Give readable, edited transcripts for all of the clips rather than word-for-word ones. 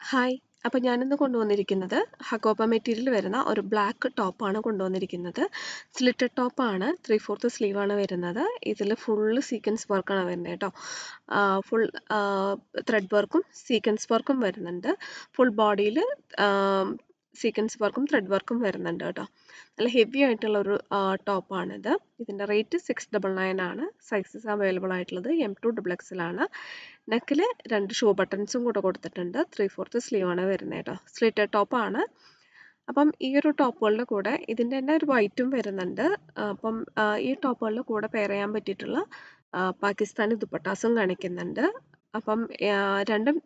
Hi. അപ്പോൾ ഞാനിന്ന് കൊണ്ടുവന്നിരിക്കുന്നത് ഹക്കോബ മെറ്റീരിയൽ വരുന്ന ഒരു ബ്ലാക്ക് ടോപ്പാണ് കൊണ്ടുവന്നിരിക്കുന്നത്. സ്ലിറ്റഡ് ടോപ്പാണ്, 3/4 സ്ലീവാണ് വരുന്നത്. ഇതിൽ ഫുള്ള് സീക്വൻസ് വർക്കാണ് വരുന്നത് കേട്ടോ. ഫുൾ ത്രെഡ് വർക്കും സീക്വൻസ് വർക്കും വരുന്നുണ്ട്. ഫുൾ ബോഡിയിൽ സീക്വൻസ് വർക്കും ത്രെഡ് വർക്കും വരുന്നുണ്ട് കേട്ടോ. നല്ല ഹെവി ആയിട്ടുള്ള ഒരു ടോപ്പാണിത്. ഇതിൻ്റെ റേറ്റ് 699 ആണ്. സൈസസ് അവൈലബിൾ ആയിട്ടുള്ളത് M2 ആണ്. നെക്കിൽ 2 ഷോ ബട്ടൺസും കൂടെ കൊടുത്തിട്ടുണ്ട്. 3/4 സ്ലീവാണ് വരുന്നത് കേട്ടോ. സ്ലിറ്റഡ് ടോപ്പാണ്. അപ്പം ഈ ഒരു ടോപ്പുകളുടെ കൂടെ ഇതിൻ്റെ തന്നെ ഒരു വൈറ്റും വരുന്നുണ്ട്. അപ്പം ഈ ടോപ്പുകളുടെ കൂടെ പെയർ ചെയ്യാൻ പറ്റിയിട്ടുള്ള പാകിസ്ഥാനി ദുപ്പട്ടാസും കാണിക്കുന്നുണ്ട്. അപ്പം രണ്ടും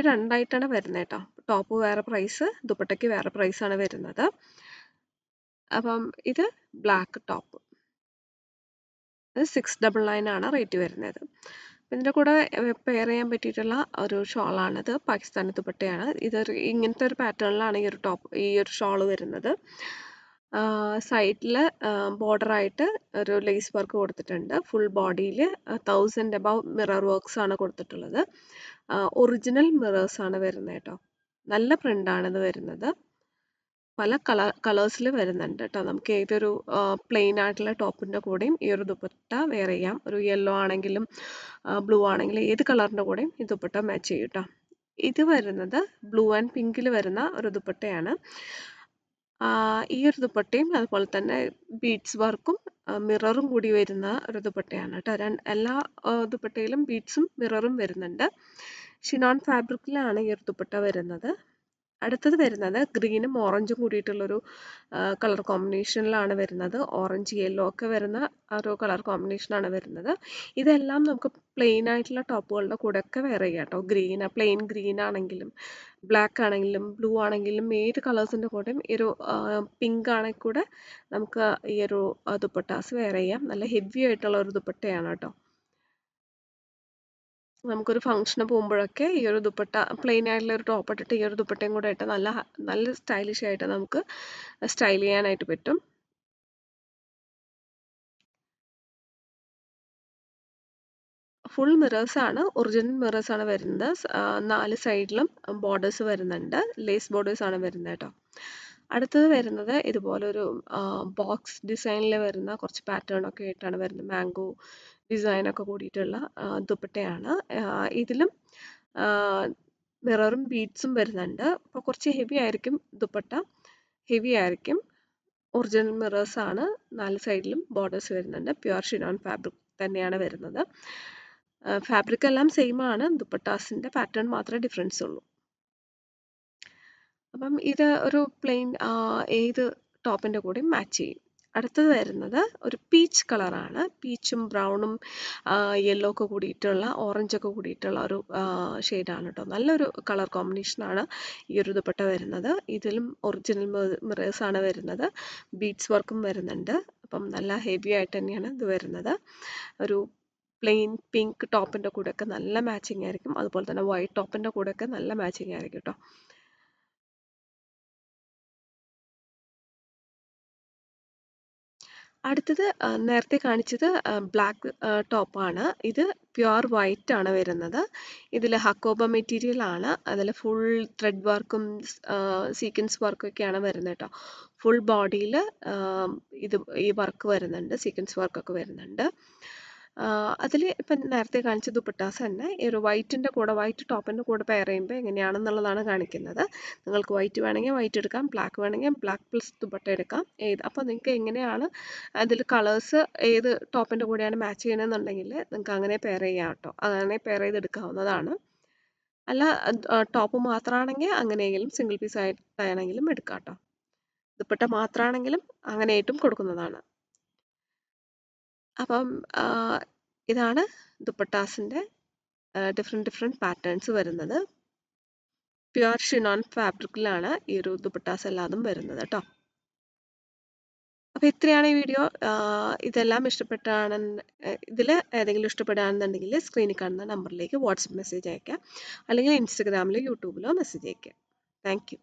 രണ്ടായിട്ടാണ് വരുന്നത് കേട്ടോ. ടോപ്പ് വേറെ പ്രൈസ്, ദുപ്പട്ടയ്ക്ക് വേറെ പ്രൈസാണ് വരുന്നത്. അപ്പം ഇത് ബ്ലാക്ക് ടോപ്പ്, 699 ആണ് റേറ്റ് വരുന്നത്. ഇതിൻ്റെ കൂടെ പെയർ ചെയ്യാൻ പറ്റിയിട്ടുള്ള ഒരു ഷോളാണിത്. പാകിസ്ഥാനി ദുപ്പട്ടയാണ്. ഇങ്ങനത്തെ ഒരു പാറ്റേണിലാണ് ഈ ഒരു ഷോള് വരുന്നത്. സൈഡിൽ ബോർഡറായിട്ട് ഒരു ലേസ് വർക്ക് കൊടുത്തിട്ടുണ്ട്. ഫുൾ ബോഡിയിൽ 1000 above മിറർ വർക്ക്സ് ആണ് കൊടുത്തിട്ടുള്ളത്. ഒറിജിനൽ മിറേഴ്സ് ആണ് വരുന്നത് കേട്ടോ. നല്ല പ്രിൻ്റാണ് ഇത് വരുന്നത്. പല കളേഴ്സിൽ വരുന്നുണ്ട് കേട്ടോ. നമുക്ക് ഏതൊരു പ്ലെയിൻ ആയിട്ടുള്ള ടോപ്പിൻ്റെ കൂടെയും ഈ ഒരു ദുപ്പട്ട വെയർ ചെയ്യാം. ഒരു യെല്ലോ ആണെങ്കിലും ബ്ലൂ ആണെങ്കിലും ഏത് കളറിൻ്റെ കൂടെയും ഈ ദുപ്പട്ട മാച്ച് ചെയ്യും കേട്ടോ. ഇത് വരുന്നത് ബ്ലൂ ആൻഡ് പിങ്കിൽ വരുന്ന ഒരു ദുപ്പട്ടയാണ്. ഈ ഒരു ദുപ്പട്ടയും അതുപോലെ തന്നെ ബീഡ്സ് വർക്കും മിററും കൂടി വരുന്ന ഒരു ദുപ്പട്ടയാണ് കേട്ടോ. എല്ലാ ദുപ്പട്ടയിലും ബീഡ്സും മിററും വരുന്നുണ്ട്. ഷിനോൺ ഫാബ്രിക്കിലാണ് ഈ ഒരു ദുപ്പട്ട വരുന്നത്. അടുത്തത് വരുന്നത് ഗ്രീനും ഓറഞ്ചും കൂടിയിട്ടുള്ളൊരു കളർ കോമ്പിനേഷനിലാണ് വരുന്നത്. ഓറഞ്ച് യെല്ലോ ഒക്കെ വരുന്ന ഒരു കളർ കോമ്പിനേഷനാണ് വരുന്നത്. ഇതെല്ലാം നമുക്ക് പ്ലെയിൻ ആയിട്ടുള്ള ടോപ്പുകളുടെ കൂടെയൊക്കെ വെയർ ചെയ്യാം കേട്ടോ. പ്ലെയിൻ ഗ്രീൻ ആണെങ്കിലും ബ്ലാക്ക് ആണെങ്കിലും ബ്ലൂ ആണെങ്കിലും ഏത് കളേഴ്സിൻ്റെ കൂടെയും ഈ ഒരു പിങ്ക് ആണെങ്കിൽ കൂടെ നമുക്ക് ഈ ഒരു ദുപ്പട്ടാസ് വെയർ ചെയ്യാം. നല്ല ഹെവി ആയിട്ടുള്ള ഒരു ദുപ്പട്ടയാണ് കേട്ടോ. നമുക്കൊരു ഫംഗ്ഷന് പോകുമ്പോഴൊക്കെ ഈ ഒരു ദുപ്പട്ട പ്ലെയിൻ ആയിട്ടുള്ള ഒരു ടോപ്പ് ഇട്ടിട്ട് ഈ ഒരു ദുപ്പട്ടയും കൂടെ ഇട്ട് നല്ല സ്റ്റൈലിഷ് ആയിട്ട് നമുക്ക് സ്റ്റൈൽ ചെയ്യാനായിട്ട് പറ്റും. ഫുൾ മിറേഴ്സ് ആണ്, ഒറിജിനൽ മിറേഴ്സ് ആണ് വരുന്നത്. 4 സൈഡിലും ബോർഡേഴ്സ് വരുന്നുണ്ട്. ലേസ് ബോർഡേഴ്സ് ആണ് വരുന്നത് കേട്ടോ. അടുത്തത് വരുന്നത് ഇതുപോലൊരു ബോക്സ് ഡിസൈനിൽ വരുന്ന കുറച്ച് പാറ്റേൺ ഒക്കെ ആയിട്ടാണ് വരുന്നത്. മാംഗോ ഡിസൈനൊക്കെ കൂടിയിട്ടുള്ള ദുപ്പട്ടയാണ്. ഇതിലും മിററും ബീഡ്സും വരുന്നുണ്ട്. അപ്പോൾ കുറച്ച് ഹെവി ആയിരിക്കും ദുപ്പട്ട, ഹെവി ആയിരിക്കും. ഒറിജിനൽ മിറേഴ്സ് ആണ്. 4 സൈഡിലും ബോർഡേഴ്സ് വരുന്നുണ്ട്. പ്യുവർ ഷിനോൺ ഫാബ്രിക് തന്നെയാണ് വരുന്നത്. ഫാബ്രിക് എല്ലാം സെയിം ആണ്. ദുപ്പട്ടാസിൻ്റെ പാറ്റേൺ മാത്രമേ ഡിഫറൻസ് ഉള്ളൂ. അപ്പം ഇത് ഒരു പ്ലെയിൻ ഏത് ടോപ്പിൻ്റെ കൂടെയും മാച്ച് ചെയ്യും. അടുത്തത് വരുന്നത് ഒരു പീച്ച് കളറാണ്. പീച്ചും ബ്രൗണും യെല്ലോ ഒക്കെ കൂടിയിട്ടുള്ള ഓറഞ്ചൊക്കെ കൂടിയിട്ടുള്ള ഒരു ഷെയ്ഡാണ് കേട്ടോ. നല്ലൊരു കളർ കോമ്പിനേഷനാണ് ഈ ഒരു ദുപ്പട്ട വരുന്നത്. ഇതിലും ഒറിജിനൽ മിറേഴ്സാണ് വരുന്നത്. ബീഡ്സ് വർക്കും വരുന്നുണ്ട്. അപ്പം നല്ല ഹെവി ആയിട്ട് തന്നെയാണ് ഇത് വരുന്നത്. ഒരു പ്ലെയിൻ പിങ്ക് ടോപ്പിൻ്റെ കൂടെയൊക്കെ നല്ല മാച്ചിങ് ആയിരിക്കും. അതുപോലെ തന്നെ വൈറ്റ് ടോപ്പിൻ്റെ കൂടെയൊക്കെ നല്ല മാച്ചിങ് ആയിരിക്കും കേട്ടോ. അടുത്തത് നേരത്തെ കാണിച്ചത് ബ്ലാക്ക് ടോപ്പാണ്. ഇത് പ്യുവർ വൈറ്റ് ആണ് വരുന്നത്. ഇതിൽ ഹക്കോബ മെറ്റീരിയൽ ആണ്. അതിൽ ഫുൾ ത്രെഡ് വർക്കും സീക്വൻസ് വർക്കും ഒക്കെയാണ് വരുന്നത് കേട്ടോ. ഫുൾ ബോഡിയിൽ ഈ വർക്ക് വരുന്നുണ്ട്, സീക്വൻസ് വർക്കൊക്കെ വരുന്നുണ്ട്. അതിൽ ഇപ്പം നേരത്തെ കാണിച്ച ദുപ്പട്ടാസ് തന്നെ ഈ ഒരു വൈറ്റ് ടോപ്പിൻ്റെ കൂടെ പെയർ ചെയ്യുമ്പോൾ എങ്ങനെയാണെന്നുള്ളതാണ് കാണിക്കുന്നത്. നിങ്ങൾക്ക് വൈറ്റ് വേണമെങ്കിൽ വൈറ്റ് എടുക്കാം, ബ്ലാക്ക് വേണമെങ്കിൽ ബ്ലാക്ക് പ്ലസ് ദുപ്പട്ട എടുക്കാം. അപ്പോൾ നിങ്ങൾക്ക് എങ്ങനെയാണ് അതിൽ കളേഴ്സ് ഏത് ടോപ്പിൻ്റെ കൂടെയാണ് മാച്ച് ചെയ്യണമെന്നുണ്ടെങ്കിൽ നിങ്ങൾക്ക് അങ്ങനെ പെയർ ചെയ്യാം കേട്ടോ. അങ്ങനെ പെയർ ചെയ്തെടുക്കാവുന്നതാണ്. അല്ല ടോപ്പ് മാത്രമാണെങ്കിൽ അങ്ങനെയെങ്കിലും സിംഗിൾ പീസ് ആയിട്ടാണെങ്കിലും എടുക്കാം കേട്ടോ. ദുപ്പട്ട മാത്രമാണെങ്കിലും അങ്ങനെയായിട്ടും കൊടുക്കുന്നതാണ്. അപ്പം ഇതാണ് ദുപ്പട്ടാസിൻ്റെ ഡിഫറെൻറ്റ് പാറ്റേൺസ് വരുന്നത്. പ്യുവർ ഷിനോൺ ഫാബ്രിക്കിലാണ് ഈ ഒരു ദുപ്പട്ടാസ് എല്ലാതും വരുന്നത് കേട്ടോ. അപ്പോൾ ഇത്രയാണ് ഈ വീഡിയോ. ഇതെല്ലാം ഇതിൽ ഏതെങ്കിലും ഇഷ്ടപ്പെടുകയാണെന്നുണ്ടെങ്കിൽ സ്ക്രീനിൽ കാണുന്ന നമ്പറിലേക്ക് വാട്സപ്പ് മെസ്സേജ് അയക്കാം, അല്ലെങ്കിൽ ഇൻസ്റ്റഗ്രാമിലോ യൂട്യൂബിലോ മെസ്സേജ് അയക്കാം. Thank you.